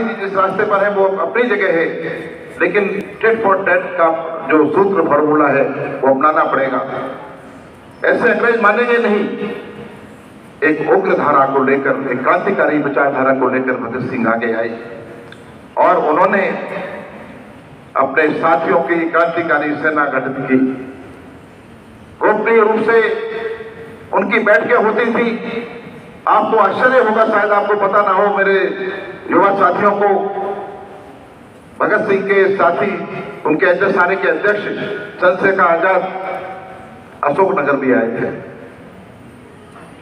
गांधी जी जिस रास्ते पर है वो अपनी जगह है, लेकिन टिट फॉर टैट का जो सूत्र फॉर्मूला है वो अपनाना पड़ेगा। ऐसे अंग्रेज मानेंगे नहीं। एक उग्र धारा को लेकर, एक क्रांतिकारी विचारधारा को लेकर भगत सिंह आगे आए और उन्होंने अपने साथियों की क्रांतिकारी सेना गठित की। गोपनीय रूप से उनकी बैठकें होती थी। आपको आश्चर्य होगा, शायद आपको पता ना हो, मेरे युवा साथियों को, भगत सिंह के साथी, उनके अध्यक्षाने के अध्यक्ष चंद्रशेखर आजाद अशोकनगर भी आए थे।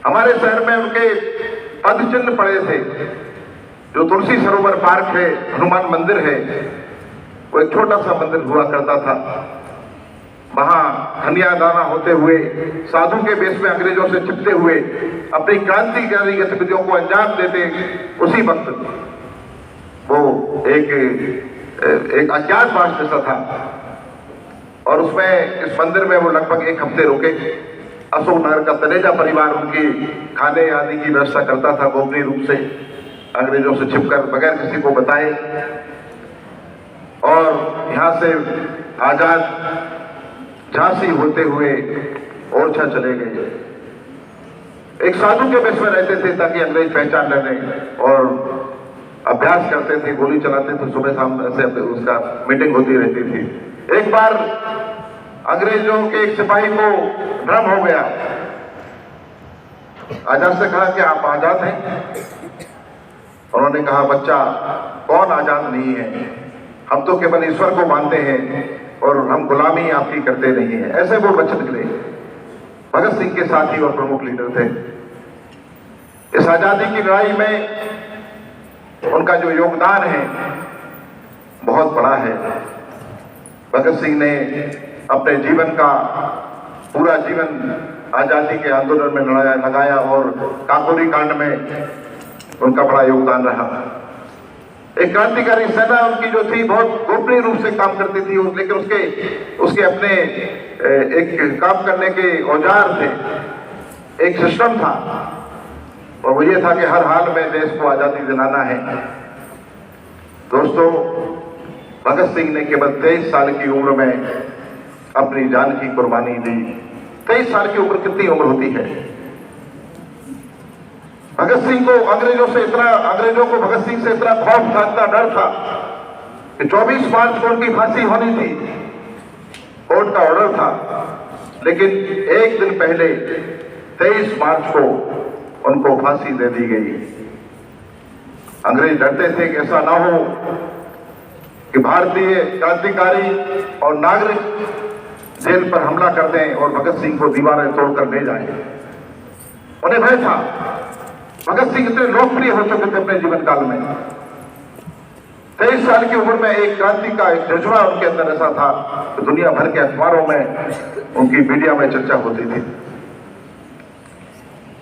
हमारे शहर में उनके पदचिन्ह पड़े थे। जो तुलसी सरोवर पार्क है, हनुमान मंदिर है, वो एक छोटा सा मंदिर हुआ करता था। वहां कन्यादान होते हुए, साधु के वेश में अंग्रेजों से चिपटे हुए अपनी क्रांतिकारी गतिविधियों को अंजाम देते, उसी वक्त वो एक अज्ञात वास जैसा था और उसमें, इस मंदिर में वो लगभग 1 हफ्ते रुके। अशोकनगर का तनेजा परिवार उनकी खाने आदि की व्यवस्था करता था, गोपनीय रूप से अंग्रेजों से छिपकर, बगैर किसी को बताए। और यहां से आजाद झांसी होते हुए ओरछा चले गए। एक साधु के वेश में रहते थे ताकि अंग्रेज पहचान लें, और अभ्यास करते थे, गोली चलाते थे, सुबह शाम ऐसे उसका मीटिंग होती रहती थी। एक बार अंग्रेजों के एक सिपाही को भ्रम हो गया। आजाद से कहा कि आप आजाद हैं? उन्होंने कहा, बच्चा, कौन आजाद नहीं है? हम तो केवल ईश्वर को मानते हैं और हम गुलामी आपकी करते नहीं है। ऐसे वो बच्चे निकले। भगत सिंह के साथी और प्रमुख लीडर थे। इस आजादी की लड़ाई में उनका जो योगदान है बहुत बड़ा है। भगत सिंह ने अपने जीवन का पूरा जीवन आजादी के आंदोलन में लगाया और काकोरी कांड में उनका बड़ा योगदान रहा। एक क्रांतिकारी सेना उनकी जो थी बहुत गोपनीय रूप से काम करती थी, लेकिन उसके अपने एक काम करने के औजार थे, एक सिस्टम था, और वो ये था कि हर हाल में देश को आजादी दिलाना है। दोस्तों, भगत सिंह ने केवल 23 साल की उम्र में अपनी जान की कुर्बानी दी। 23 साल की उम्र कितनी उम्र होती है? भगत सिंह को अंग्रेजों को भगत सिंह से इतना खौफ था, इतना डर था कि 24 मार्च को उनकी फांसी होनी थी, कोर्ट का ऑर्डर था, लेकिन एक दिन पहले 23 मार्च को उनको फांसी दे दी गई। अंग्रेज डरते थे कि ऐसा ना हो कि भारतीय क्रांतिकारी और नागरिक जेल पर हमला कर दें और भगत सिंह को दीवारें तोड़कर ले जाएं। उन्हें भय था। भगत सिंह इतने लोकप्रिय हो चुके थे अपने जीवन काल में। 23 साल की उम्र में एक क्रांति का एक जज्बा उनके अंदर ऐसा था कि दुनिया भर के अखबारों में, उनकी मीडिया में चर्चा होती थी।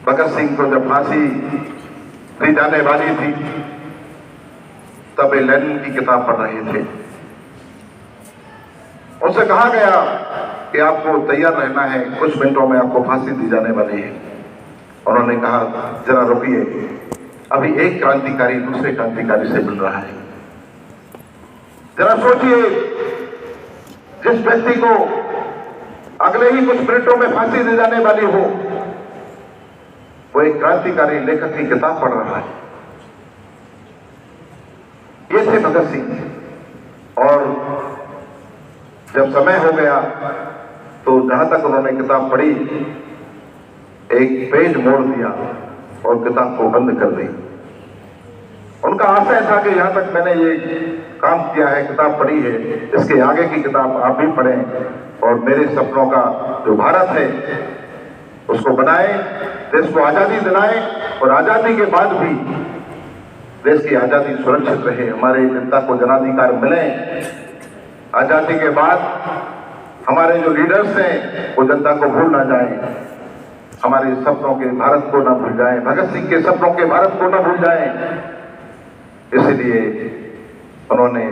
भगत सिंह को जब फांसी दी जाने वाली थी तब वे लेनिन की किताब पढ़ रहे थे। उनसे कहा गया कि आपको तैयार रहना है, कुछ मिनटों में आपको फांसी दी जाने वाली है। उन्होंने कहा, जरा रुकिए, अभी एक क्रांतिकारी दूसरे क्रांतिकारी से मिल रहा है। जरा सोचिए, जिस व्यक्ति को अगले ही कुछ मिनटों में फांसी दी जाने वाली हो, वो एक क्रांतिकारी लेखक की किताब पढ़ रहा है। ये थे भगत सिंह। और जब समय हो गया तो जहां तक उन्होंने किताब पढ़ी, एक पेज मोड़ दिया और किताब को बंद कर दी। उनका आशय था कि यहां तक मैंने ये काम किया है, किताब पढ़ी है, इसके आगे की किताब आप भी पढ़ें और मेरे सपनों का जो भारत है उसको बनाएं, देश को आजादी दिलाएं, और आजादी के बाद भी देश की आजादी सुरक्षित रहे, हमारे जनता को जनाधिकार मिले। आजादी के बाद हमारे जो लीडर्स हैं वो जनता को भूल ना जाएं, हमारे सपनों के भारत को ना भूल जाएं, भगत सिंह के सपनों के भारत को ना भूल जाएं। इसलिए उन्होंने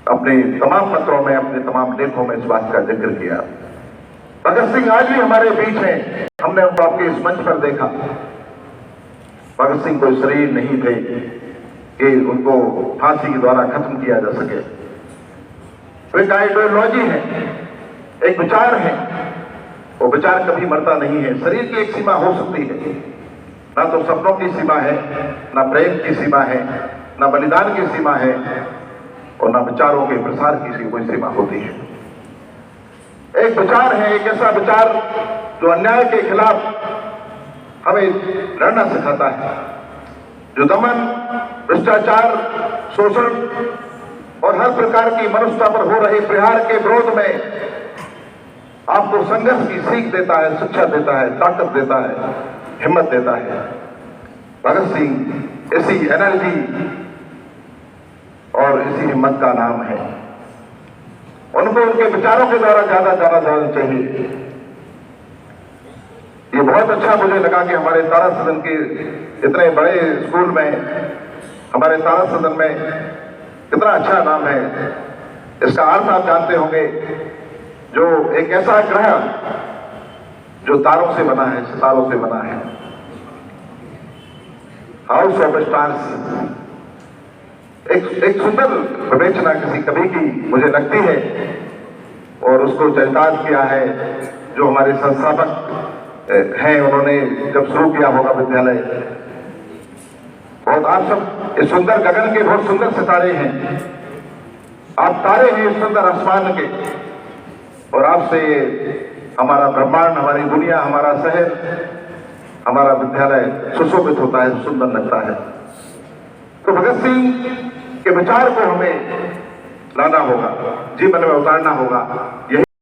अपने तमाम पत्रों में, अपने तमाम लेखों में इस बात का जिक्र किया। भगत सिंह आज भी हमारे बीच हैं। हमने उनको आपके इस मंच पर देखा। भगत सिंह कोई शरीर नहीं थे, कि उनको फांसी के द्वारा खत्म किया जा सके। तो एक आइडियोलॉजी है, एक विचार है, वो विचार कभी मरता नहीं है। शरीर की एक सीमा हो सकती है, ना तो सपनों की सीमा है, ना प्रेम की सीमा है, ना बलिदान की सीमा है, और ना विचारों के प्रसार की कोई सीमा होती है। एक विचार है, एक ऐसा विचार जो अन्याय के खिलाफ हमें लड़ना सिखाता है, जो दमन, भ्रष्टाचार, शोषण और हर प्रकार की मनुष्यता पर हो रहे प्रहार के विरोध में आपको संघर्ष की सीख देता है, शिक्षा देता है, ताकत देता है, हिम्मत देता है। भगत सिंह इसी एनर्जी और इसी हिम्मत का नाम है। उनको उनके विचारों के द्वारा ज्यादा जाना जाना चाहिए। ये बहुत अच्छा मुझे लगा कि हमारे तारा सदन के इतने बड़े स्कूल में, हमारे तारा सदन में कितना अच्छा नाम है। इसका अर्थ आप जानते होंगे, जो एक ऐसा ग्रह जो तारों से बना है, सितारों से बना है, हाउस ऑफ स्टार्स। एक सुंदर विवेचना किसी कवि की मुझे लगती है, और उसको चरितार्थ किया है जो हमारे संस्थापक हैं, उन्होंने जब शुरू किया होगा विद्यालय। बहुत आप सब इस सुंदर गगन के बहुत सुंदर सितारे हैं, आप तारे हैं इस सुंदर आसमान के, और आपसे हमारा ब्रह्मांड, हमारी दुनिया, हमारा शहर, हमारा विद्यालय सुशोभित होता है, सुंदर लगता है। तो भगत सिंह के विचार को हमें लाना होगा, जीवन में उतारना होगा। यही